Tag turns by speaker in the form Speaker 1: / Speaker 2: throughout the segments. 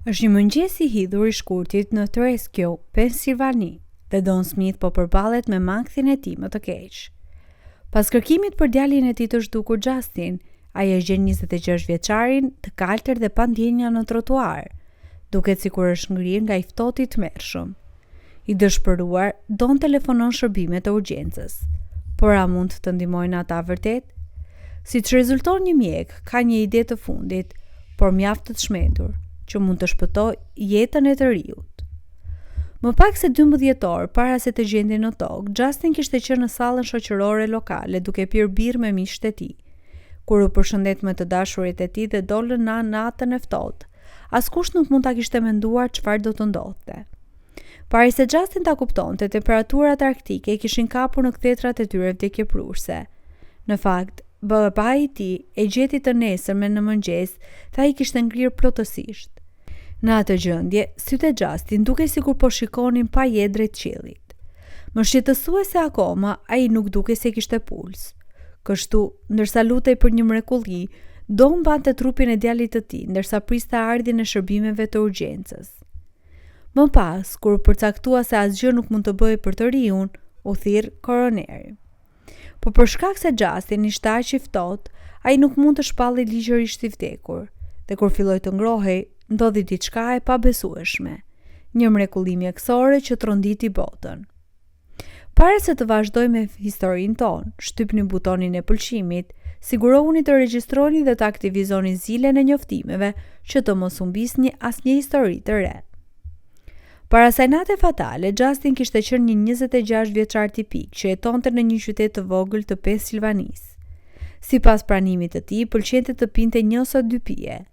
Speaker 1: Është një mëngjes i hidhur i shkurtit në Treskio, Pensilvani, dhe Don Smith po përballet me makthin e tij më të keq. Pas kërkimit për djalin e tij të zhdukur Justin, ai e gjen 26 vjeçarin të kaltër dhe pa ndjenja në trotuar, duket sikur është ngrirë nga i ftohtë i tmerrshëm. I dëshpëruar, Don telefonon shërbimet e urgjencës. Por a mund të ndihmojnë ata vërtet? Siç rezulton një mjek, ka një ide të fundit, por mjaft të çmendur, që mund të shpëtojë jetën e të riut. Më pak se 12 orë para se të gjendej në tokë, Justin kishte qenë në sallën shoqërore lokale duke pirë birrë me miqtë e tij. Kur u përshëndet me të dashurit e tij dhe dolën në natën e ftohtë, askush nuk mund ta kishte menduar çfarë do të ndodhte. Pari se Justin ta kuptonte, temperaturat arktike kishin kapur në kthetrat e tyre vdekjeprurse. Në fakt, babai i tij e gjeti të nesërmen në mëngjes dhe ai kishte ngrirë plotësisht. Në atë gjendje, sytë e Justin duke sikur po shikonin pa jetë drejt qiellit. Më shqetësuese akoma, ai nuk duke se kishte puls. Kështu, ndërsa lutej për një mrekulli, Don mbante trupin e djalit të tij, ndërsa priste ardhjen e shërbimeve të urgjencës. Më pas, kur përcaktua se asgjë nuk mund të bëjë për të riun, u thirr koroneri. Por për shkak se Justin ishte aq i ftohtë, ai nuk mund të shpallej ligjërisht i vdekur, dhe kur filloi të ngrohej, ndodhi diçka e pabesueshme, një mrekulli mjekësore që tronditi botën. Para se të vazhdoj me historinë tonë, shtypni butonin e pëlqimit, sigurohuni të regjistroni dhe të aktivizoni zilen e njoftimeve që të mos humbisni asnjë histori të re. Para asaj nate fatale, Justin kishte qenë një 26 vjeçar tipik që jetonte në një qytet të vogël të Pensilvanisë. Sipas pranimit të tij, pëlqente të pinte 1 ose 2 pije.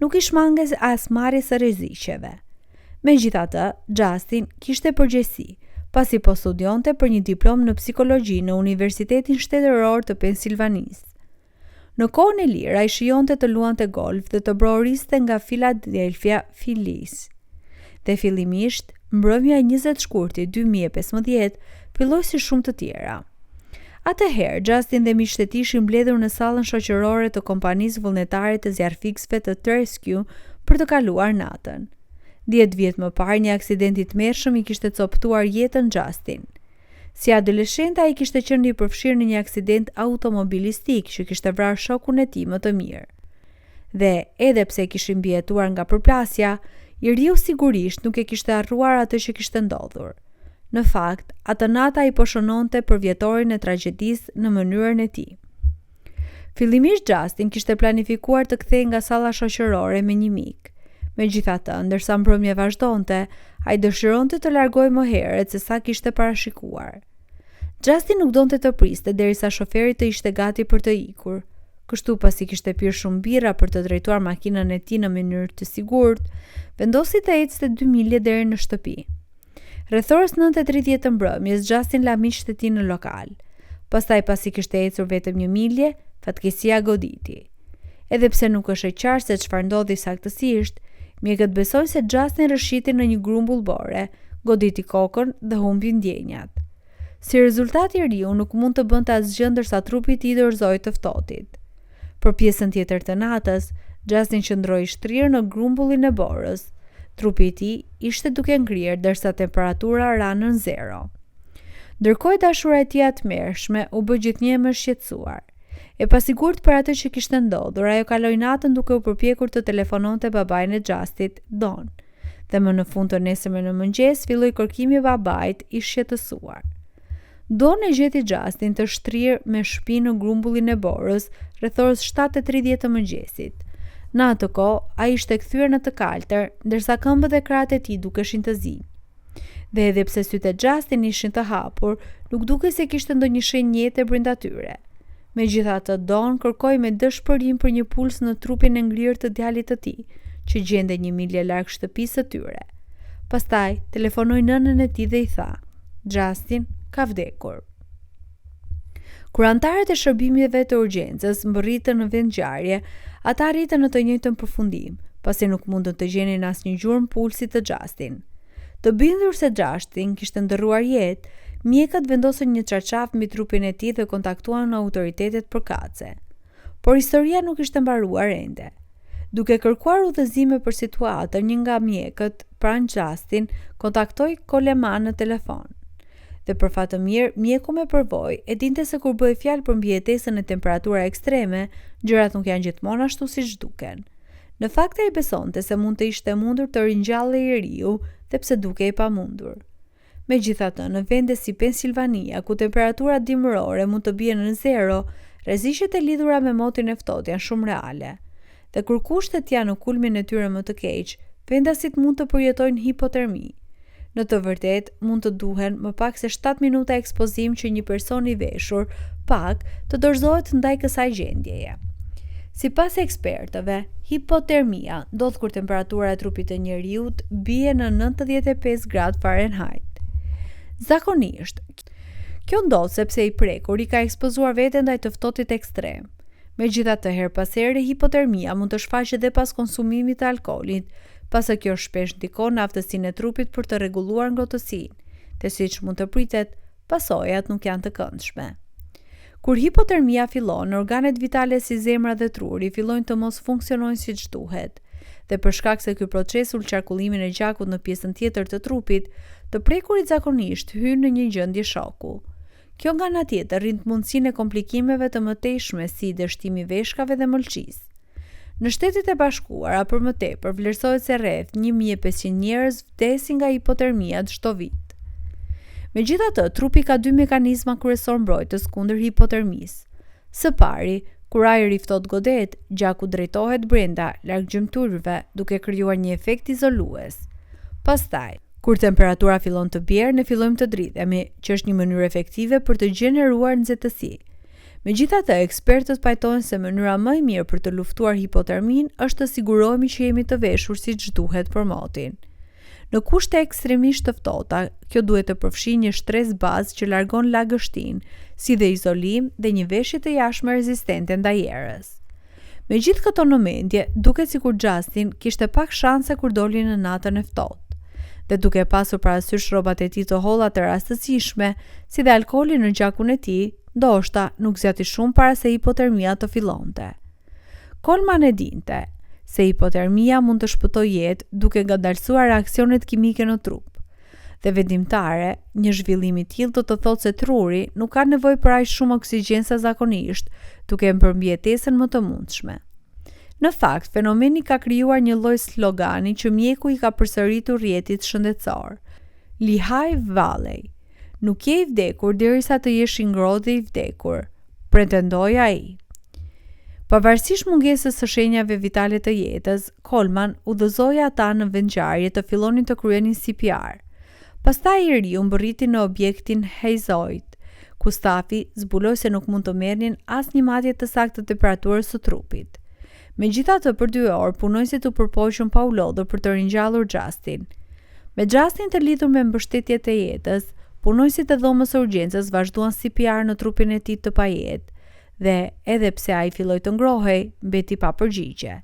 Speaker 1: Nuk i shmanges as marrjes së rreziqeve. Megjithatë, Justin kishte përgjegjësi, pasi po studionte për një diplomë në psikologji në Universitetin Shtetëror të Pensilvanisë. Në kohën e lirë, ai shijonte të luante golf dhe të broëriste nga Philadelphia Phillies. Dhe fillimisht, mbrëmja e 20 shkurti 2015 filloi si shumë të tjera. Atëherë, Justin dhe miqtë e tij ishin mbledhur në sallën shoqërore të kompanisë vullnetare të zjarrfiksve të Treskiu për të kaluar natën. 10 vjet më parë, një aksident i tmerrshëm i kishte coptuar jetën Justin. Si adoleshent, ai kishte qenë i përfshirë në një aksident automobilistik që kishte vrarë shokun e tij më të mirë. Dhe edhe pse kishin mbijetuar nga përplasja, i riu sigurisht nuk e kishte harruar atë që kishte ndodhur. Në fakt, atë natë ai po shënonte për vjetorin e tragjedisë në mënyrën e tij. Fillimisht Justin kishte planifikuar të kthehej nga salla shoqërore me një mik. Megjithatë, ndërsa mbrëmja vazhdonte, ai dëshironte të largohej më herët se sa kishte parashikuar. Justin nuk donte të priste derisa shoferi të ishte gati për të ikur. Kështu pasi kishte pirë shumë birra për të drejtuar makinën e tij në mënyrë të sigurt, vendosi të ecte 2 milje deri në shtëpi. Rreth orës 9:30 të mbrëmjes, Justin la miqtë e tij në lokal. Pastaj pasi kishte ecur vetëm 1 milje, fatkeqësia goditi. Edhe pse nuk është e qartë se çfarë ndodhi saktësisht, mjekët besojnë se Justin rrëshiti në një grumbull bore, goditi kokën dhe humbi ndjenjat. Si rezultat, i riu nuk mund të bënte asgjë ndërsa trupi i tij dorëzoi të ftohtit. Për pjesën tjetër të natës, Justin qëndroi i shtrirë në grumbullin e borës. Trupi i tij ishte duke ngrirë ndërsa temperatura ra në 0. Ndërkohë dashura e tij e tmerrshme u bë gjithnjë më shqetësuar. E pasigurt për atë që kishte ndodhur, ajo kaloi natën duke u përpjekur të telefononte babain e Justit, Don. Dhe më në fund të nesërmen në mëngjes, filloi kërkimi i babait i shqetësuar. Don e gjeti Justin të shtrirë me shpi në grumbullin e borës rreth orës 7:30 të mëngjesit. Në atë kohë, ai ishte kthyer në të kaltër, ndërsa këmbët e krahët e tij dukeshin të zi. Dhe edhe pse sytë e Justin ishin të hapur, nuk dukej se kishte ndonjë shenjë jete brenda tyre. Megjithatë, Don kërkoi me dëshpërim për një puls në trupin e ngrirë të djalit të tij, që gjendej 1 milje larg shtëpisë së tyre. Pastaj telefonoi nënën e tij dhe i tha: "Justin ka vdekur." Kur anëtarët e shërbimeve të urgjencës mbërritën në vend ngjarje, ata arritën në të njëjtën përfundim, pasi nuk mundën të gjenin asnjë gjurmë pulsi të Justin. Të bindur se Justin kishte ndërruar jetë, mjekët vendosën një çarçaf mbi trupin e tij dhe kontaktuan autoritetet përkatëse. Por historia nuk ishte mbaruar ende. Duke kërkuar udhëzime për situatën, një nga mjekët pranë Justin kontaktoi Coleman në telefon. Dhe për fat të mirë, mjeku me përvojë e dinte se kur bëhej fjalë për mbijetesën e temperatura ekstreme, gjërat nuk janë gjithmonë ashtu siç duken. Në fakt ai besonte se mund të ishte mundur të ringjallë i riu, dhe pse dukej pa mundur. Megjithatë, në vende si Pensilvania, ku temperaturat dimërore mund të bien në zero, rreziqet e lidhura me motin e ftohtë janë shumë reale. Dhe kur kushtet janë në kulmin e tyre më të keq, vendasit mund të përjetojnë hipotermi. Në të vërtetë, mund të duhen më pak se 7 minuta ekspozim që një person i veshur pak të dorëzohet ndaj kësaj gjendjeje. Sipas ekspertëve, hipotermia ndodh kur temperatura e trupit të njeriut bie në 95 gradë Fahrenheit. Zakonisht, kjo ndodh sepse i prekur i ka ekspozuar veten ndaj të ftohtit ekstrem. Megjithatë, her pas here hipotermia mund të shfaqet edhe pas konsumimit të alkoolit, pasi kjo shpesh ndikon në aftësinë e trupit për të rregulluar ngrohtësinë, dhe siç mund të pritet, pasojat nuk janë të këndshme. Kur hipotermia fillon, organet vitale si zemra dhe truri fillojnë të mos funksionojnë siç duhet, dhe për shkak se ky proces ul qarkullimin e gjakut në pjesën tjetër të trupit, të prekurit zakonisht hyn në një gjendje shoku. Kjo nga ana tjetër rrin mundësinë e komplikimeve të mëtejshme si dështimi i veshkave dhe mëlçisë. Në Shtetet e Bashkuara, për më tepër, vlerësohet se rreth 1500 njerëz vdesin nga hipotermia çdo vit. Megjithatë, trupi ka dy mekanizma kryesor mbrojtës kundër hipotermisë. Së pari, kur ajri i ftohtë godet, gjaku drejtohet brenda larg gjymtyrëve, duke krijuar një efekt izolues. Pastaj, kur temperatura fillon të bjerë, ne fillojmë të dridhemi, që është një mënyrë efektive për të gjeneruar nxehtësi. Megjithatë, ekspertët pajtojnë se mënyra më e mirë për të luftuar hipotermin është të sigurohemi që jemi të veshur siç duhet për motin. Në kushte ekstremisht të ftohta, kjo duhet të përfshijë një shtresë bazë që largon lagështinë, si dhe izolim dhe një veshje të jashtme rezistente ndaj erës. Me gjithë këto në mendje, duket sikur Justin kishte pak shanse kur doli në natën e ftohtë. Dhe duke pasur parasysh rrobat e tij të holla të rastësishme, si dhe alkooli në gjakun e tij, ndoshta nuk zjati shumë para se hipotermia të fillonte. Coleman e dinte se hipotermia mund të shpëtojë jetë duke ngadalësuar reaksionet kimike në trup. Dhe vendimtare, një zhvillim i tillë do të thotë se truri nuk ka nevojë për aq shumë oksigjen sa zakonisht, duke e bërë mbijetesën më të mundshme. Në fakt, fenomeni ka krijuar një lloj slogani që mjeku i ka përsëritur rrjetit shëndetësor. Lehigh Valley. Nuk je i vdekur derisa të jesh i ngrohtë dhe i vdekur, pretendoi ai. Pavarësisht mungesës së shenjave vitale të jetës, Coleman udhëzoi ata në vendngjarje të fillonin të kryenin CPR. Pastaj i riu mbërriti në objektin Heizoid, ku stafi zbuloi se nuk mund të merrnin asnjë matje të saktë të temperaturës së trupit. Megjithatë, për 2 orë punojësit u përpoqën pa u lodhur për të ringjallur Justin. Me Justin të lidhur me mbështetjet e jetës, punojësit e dhomës së urgjencës vazhduan CPR në trupin e tij të pajetë, dhe edhe pse ai filloi të ngrohej, mbeti pa përgjigje.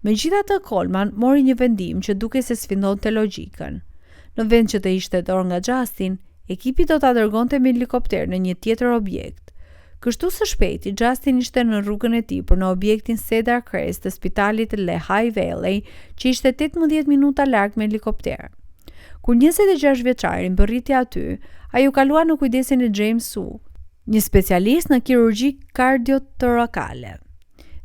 Speaker 1: Megjithatë, Coleman mori një vendim që dukej se sfidonte logjikën. Në vend që të ishte dorë nga Justin, ekipi do ta dërgonte me helikopter në një tjetër objekt. Kështu së shpejti, Justin ishte në rrugën e tij për në objektin Cedar Crest të spitalit Lehigh Valley, që ishte 18 minuta larg me helikopter. Kur 26 vjeçari mbërriti aty, ai u kalua në kujdesin e James Wu, një specialist në kirurgji kardiotorokale.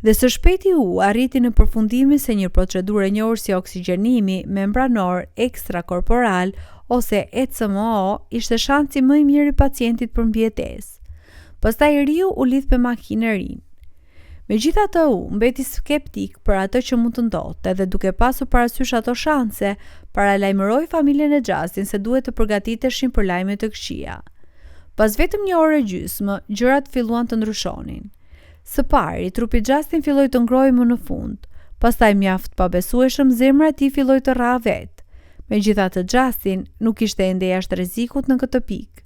Speaker 1: Dhe së shpejti u arriti në përfundimin se një procedurë e njohur si oksigjenimi membranor ekstrakorporal ose ECMO ishte shansi më i mirë i pacientit për mbijetesë. Pastaj riu u lidh me makinë e ri. Megjithatë, u mbeti skeptik për atë që mund të ndodhte dhe duke pasur parasysh ato shanse, paralajmëroi familjen e Justin se duhet të përgatiteshin për lajme të këqija. Pas vetëm 1 orë e gjysmë, gjërat filluan të ndryshonin. Së pari, trupi Justin filloi të ngrohej më në fund, pastaj mjaft pabesueshëm zemra e tij filloi të rrahë vet. Megjithatë, Justin nuk ishte ende jashtë rrezikut në këtë pikë.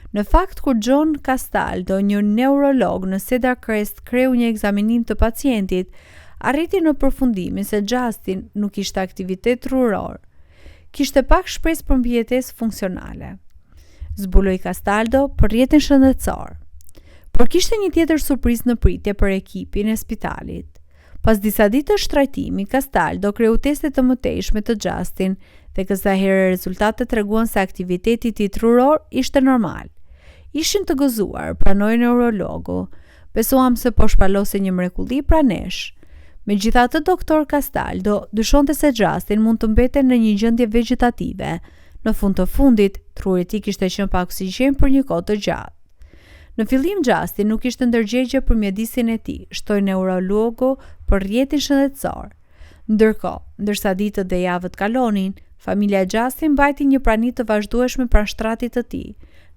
Speaker 1: Në fakt, kur John Castaldo, një neurolog në Cedar Crest, kreu një ekzaminim të pacientit, arriti në përfundimin se Justin nuk ishte aktivitet truror. Kishte pak shpresë për mbijetesë funksionale. Zbuloi Castaldo për rrjetin shëndetësor. Por kishte një tjetër surprizë në pritje për ekipin e spitalit. Pas disa ditësh trajtimi, Castaldo kreu teste të mëtejshme të Justin dhe kësaj here rezultatet treguan se aktiviteti i tij truror ishte normal. Ishin të gëzuar, pranoi neurologu. Besuam se po shpalose një mrekulli pra nesh. Megjithatë, doktor Castaldo dyshonte se Justin mund të mbete në një gjendje vegetative. Në fund të fundit, truri i tij kishte qenë pa oksigjen për një kohë të gjatë. Në fillim Justin nuk ishte ndërgjegje për mjedisin e tij, shtoi neurologu për rrjetin shëndetësor. Ndërkohë, ndërsa ditët dhe javët kalonin, familja Justin mbajti një prani të vazhdueshme pranë shtratit të tij.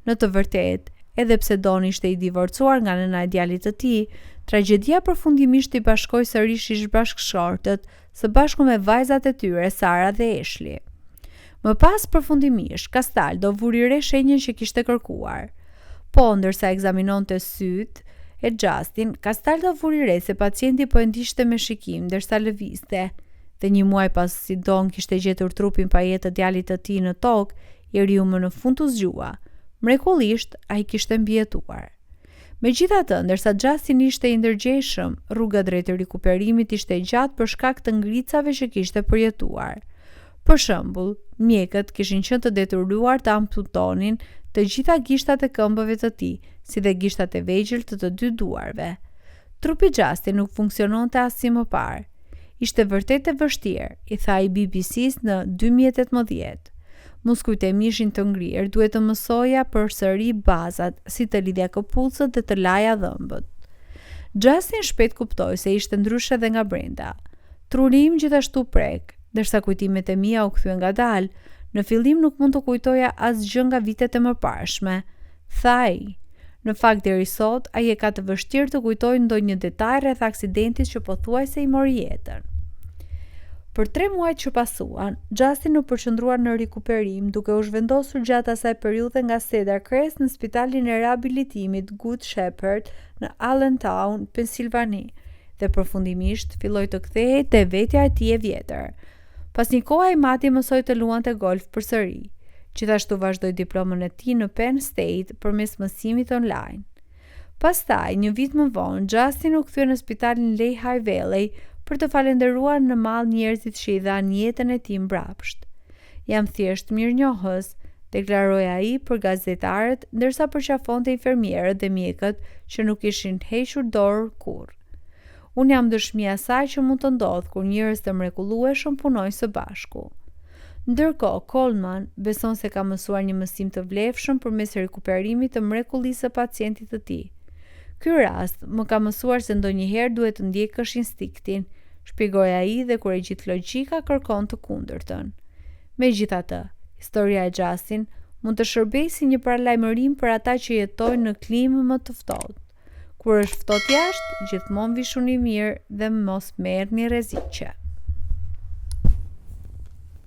Speaker 1: Në të vërtetë, edhe pse Don ishte i divorcuar nga nëna e djalit të tij, tragjedia përfundimisht i bashkoi sërish ish-bashkëshortët së bashku me vajzat e tyre Sara dhe Ashley. Më pas përfundimisht, Castaldo vuri re shenjën që kishte kërkuar. Po, ndërsa ekzaminonte sytë e Justin, Castaldo vuri re se pacienti po e ndiqte me shikim ndërsa lëvizte. Dhe një muaj pas si Don kishte gjetur trupin pa jetë të djalit të tij në tokë, njeriu më në fund u zgjua. Mrekullisht, ai kishte mbijetuar. Megjithatë, ndërsa Justin ishte i ndërgjegjshëm, rruga drejt rikuperimit ishte e gjatë për shkak të ngritcave që kishte përjetuar. Për shembull, mjekët kishin qenë të detyruar të amputonin të gjitha gishtat e këmbëve të tij, si dhe gishtat e vegjël të dy duarve. Trupi i Justin nuk funksiononte as si më parë. Ishte vërtet e vështirë, i tha i BBC-s në 2018. Muskujt e mi ishin të ngrirë, duhet të mësoja përsëri bazat, si të lidhja këpucët dhe të laja dhëmbët. Justin shpejt kuptoi se ishte ndryshe dhe nga brenda. Truri im gjithashtu prek, ndërsa kujtimet e mia u kthyen ngadalë. Në fillim nuk mund të kujtoja asgjë nga vitet e mëparshme, tha ai. Në fakt deri sot ai e ka të vështirë të kujtojë ndonjë detaj rreth aksidentit që pothuajse i mori jetën. Për 3 muajt që pasuan, Justin u përqendrua në rikuperim, duke u zhvendosur gjatë asaj periudhe nga Cedar Crest në spitalin e riabilitimit Good Shepherd në Allentown, Pennsylvania, dhe përfundimisht filloi të kthehej te vetja e tij e vjetër. Pas një kohe ai mati mësoi të luante golf përsëri. Gjithashtu vazhdoi diplomën e tij në Penn State përmes mësimit online. Pastaj, një vit më vonë, Justin u kthye në spitalin Lehigh Valley për të falendëruar në mall njerëzit që i dhanë jetën e tij mbrapsht. Jam thjesht mirënjohës, deklaroi ai për gazetarët, ndërsa përqafonte infermierët dhe mjekët që nuk ishin hequr dorë kurrë. Unë jam dëshmia saj që mund të ndodhë kur njerëz të mrekullueshëm punojnë së bashku. Ndërkohë, Coleman beson se ka mësuar një mësim të vlefshëm përmes rikuperimit të mrekullisë së pacientit të tij. Ky rast më ka mësuar se ndonjëherë duhet të ndjekësh instiktin, shpjegoi ai dhe kur e gjithë logjika kërkon të kundërtën. Megjithatë, historia e Justin mund të shërbejë si një paralajmërim për ata që jetojnë në klimë më të ftohtë. Kur është ftohtë jashtë, gjithmonë vishuni mirë dhe mos merrni rreziqe.